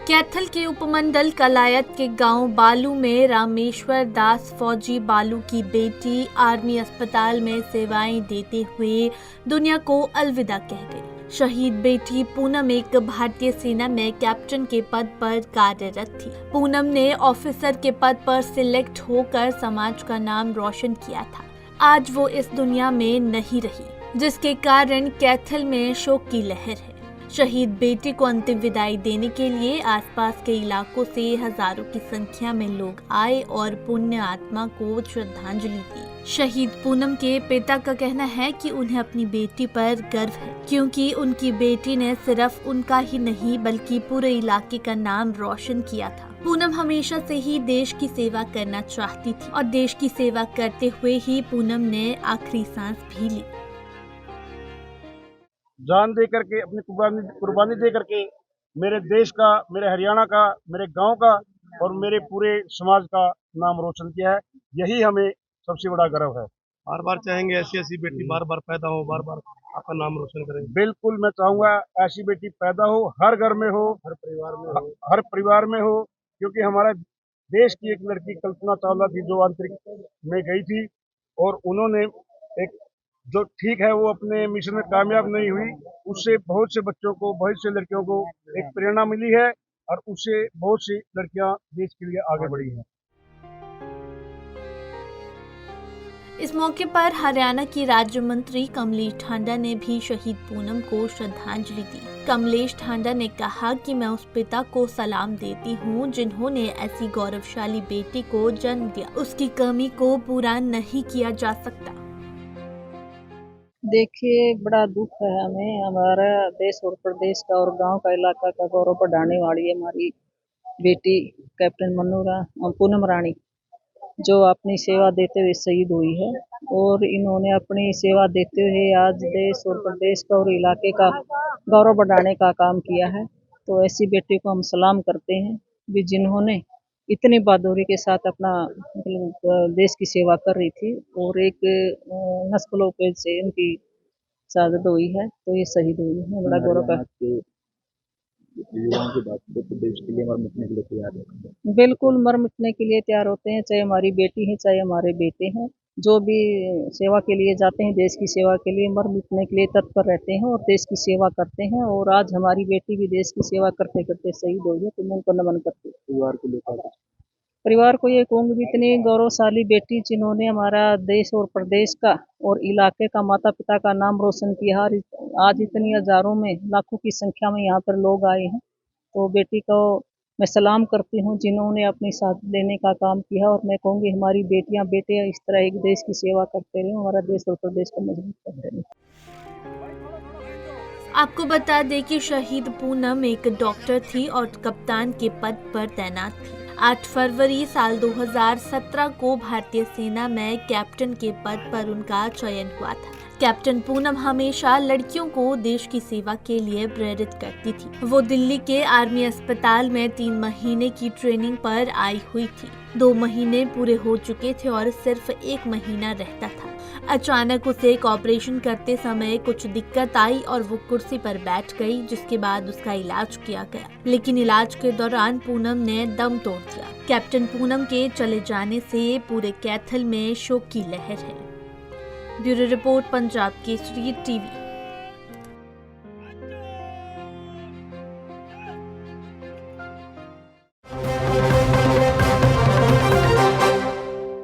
कैथल के उपमंडल कलायत के गांव बालू में रामेश्वर दास फौजी बालू की बेटी आर्मी अस्पताल में सेवाएं देते हुए दुनिया को अलविदा कह गई। शहीद बेटी पूनम एक भारतीय सेना में कैप्टन के पद पर कार्यरत थी। पूनम ने ऑफिसर के पद पर सिलेक्ट होकर समाज का नाम रोशन किया था। आज वो इस दुनिया में नहीं रही, जिसके कारण कैथल में शोक की लहर है। शहीद बेटी को अंतिम विदाई देने के लिए आसपास के इलाकों से हजारों की संख्या में लोग आए और पुण्य आत्मा को श्रद्धांजलि दी। शहीद पूनम के पिता का कहना है कि उन्हें अपनी बेटी पर गर्व है, क्योंकि उनकी बेटी ने सिर्फ उनका ही नहीं बल्कि पूरे इलाके का नाम रोशन किया था। पूनम हमेशा से ही देश की सेवा करना चाहती थी और देश की सेवा करते हुए ही पूनम ने आखिरी सांस भी ली। जान दे करके, अपनी कुर्बानी दे करके मेरे देश का, मेरे हरियाणा का, मेरे गांव का और मेरे पूरे समाज का नाम रोशन किया है। यही हमें सबसे बड़ा गर्व है। बार बार चाहेंगे ऐसी बेटी बार बार पैदा हो, बार बार आपका नाम रोशन करें। बिल्कुल, मैं चाहूंगा ऐसी बेटी पैदा हो, हर घर में हो, हर परिवार में हो, क्योंकि हमारा देश की एक लड़की कल्पना चावला थी जो अंतरिक्ष में गई थी और उन्होंने एक जो ठीक है वो अपने मिशन में कामयाब नहीं हुई। उससे बहुत से बच्चों को, बहुत से लड़कियों को एक प्रेरणा मिली है और उससे बहुत सी लड़कियां देश के लिए आगे बढ़ी हैं। इस मौके पर हरियाणा की राज्य मंत्री कमलेश ढांडा ने भी शहीद पूनम को श्रद्धांजलि दी। कमलेश ढांडा ने कहा कि मैं उस पिता को सलाम देती हूँ जिन्होंने ऐसी गौरवशाली बेटी को जन्म दिया। उसकी कमी को पूरा नहीं किया जा सकता। देखिए, बड़ा दुख है हमें, हमारा देश और प्रदेश का और गांव का, इलाका का गौरव बढ़ाने वाली हमारी बेटी कैप्टन पूनम रानी जो अपनी सेवा देते हुए शहीद हुई है। और इन्होंने अपनी सेवा देते हुए आज देश और प्रदेश का और इलाके का गौरव बढ़ाने का काम किया है। तो ऐसी बेटी को हम सलाम करते हैं भी जिन्होंने इतनी बहादुरी के साथ अपना देश की सेवा कर रही थी और एक नस्बलों से इनकी शहादत हुई है, तो ये शहीद हुई है। बड़ा गौरव का युवाओं की बात करें तो देश के लिए मर मिटने के लिए तैयार है। बिल्कुल मर मिटने के लिए तैयार होते हैं, चाहे हमारी बेटी है चाहे हमारे बेटे हैं। जो भी सेवा के लिए जाते हैं, देश की सेवा के लिए मर मिटने के लिए तत्पर रहते हैं और देश की सेवा करते हैं। और आज हमारी बेटी भी देश की सेवा करते करते शहीद हुई है, तो मैं उनको नमन करती हूँ। परिवार को ये कहूँगी भी इतनी गौरवशाली बेटी जिन्होंने हमारा देश और प्रदेश का और इलाके का, माता पिता का नाम रोशन किया। आज इतनी हजारों में, लाखों की संख्या में यहाँ पर लोग आए हैं, तो बेटी को मैं सलाम करती हूँ जिन्होंने अपनी साथ देने का काम किया। और मैं कहूँगी हमारी बेटियाँ बेटे इस तरह एक देश की सेवा करते रहे, हमारा देश और प्रदेश को मजबूत करते रहे। आपको बता दें कि शहीद पूनम एक डॉक्टर थी और कप्तान के पद पर तैनात थी। 8 फरवरी साल 2017 को भारतीय सेना में कैप्टन के पद पर उनका चयन हुआ था। कैप्टन पूनम हमेशा लड़कियों को देश की सेवा के लिए प्रेरित करती थी। वो दिल्ली के आर्मी अस्पताल में 3 महीने की ट्रेनिंग पर आई हुई थी। 2 महीने पूरे हो चुके थे और सिर्फ 1 महीना रहता था। अचानक उसे एक ऑपरेशन करते समय कुछ दिक्कत आई और वो कुर्सी पर बैठ गई, जिसके बाद उसका इलाज किया गया। लेकिन इलाज के दौरान पूनम ने दम तोड़ दिया। कैप्टन पूनम के चले जाने से पूरे कैथल में शोक की लहर है। Bureau report, Punjab Kesari TV.